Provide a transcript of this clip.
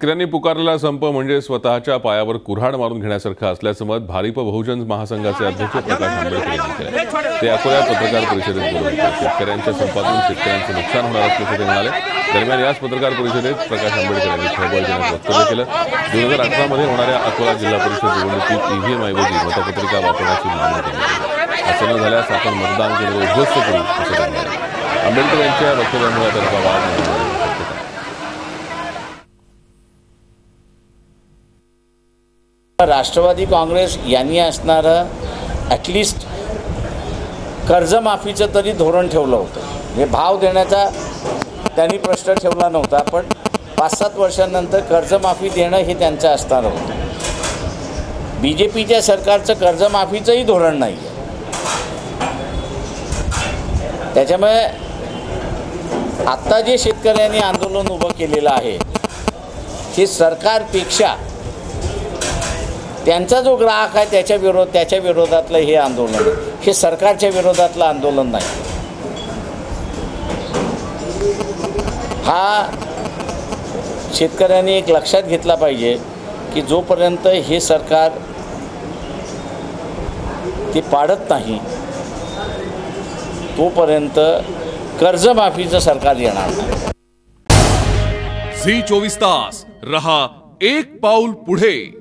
शेतकऱ्यांनी पुकारलेला संप म्हणजे स्वतःच्या पायावर कुऱ्हाड मारून घेण्यासारखं असल्याचं मत भारिप बहुजन महासंघाचे अध्यक्ष प्रकाश आंबेडकर यांनी केलं। ते अकोल्यात पत्रकार परिषदेत बोलत होते। शेतकऱ्यांच्या संपातून शेतकऱ्यांचं नुकसान होणार असल्याचं ते म्हणाले। दरम्यान याच पत्रकार परिषदेत प्रकाश आंबेडकर यांनी खळबळजनक वक्तव्य केलं। 2018 मध्ये होणाऱ्या अकोला जिल्हा परिषद निवडणुकीत ईव्हीएम ऐवजी मतपत्रिका वापरण्याची मागणी केली। असं न झाल्यास आपण मतदान केंद्र उद्ध्वस्त करू असं ते म्हणाले। आंबेडकर यांच्या वक्तव्यामुळे त्यांचा वाद निर्माण होण्याची शक्यता आहे। राष्ट्रवादी काँग्रेस यांनी असणारं ॲटलिस्ट कर्जमाफीचं तरी धोरण ठेवलं होतं। हे भाव देण्याचा त्यांनी प्रश्न ठेवला नव्हता, पण 5-7 वर्षांनंतर कर्जमाफी देणं हे त्यांचं असणार होतं। BJPच्या सरकारचं कर्जमाफीचंही धोरण नाही आहे। त्याच्यामुळे आत्ता जे शेतकऱ्यांनी आंदोलन उभं केलेलं आहे हे सरकारपेक्षा त्यांचा जो ग्राहक आहे त्याच्या विरोधातलं हे आंदोलन आहे। हे सरकारच्या विरोधातलं आंदोलन नाही। हा शेतकऱ्यांनी एक लक्षात घेतला पाहिजे की जोपर्यंत हे सरकार ते पाडत नाही तोपर्यंत कर्जमाफीचं सरकार येणार नाही। झी 24 तास रहा एक पाऊल पुढे।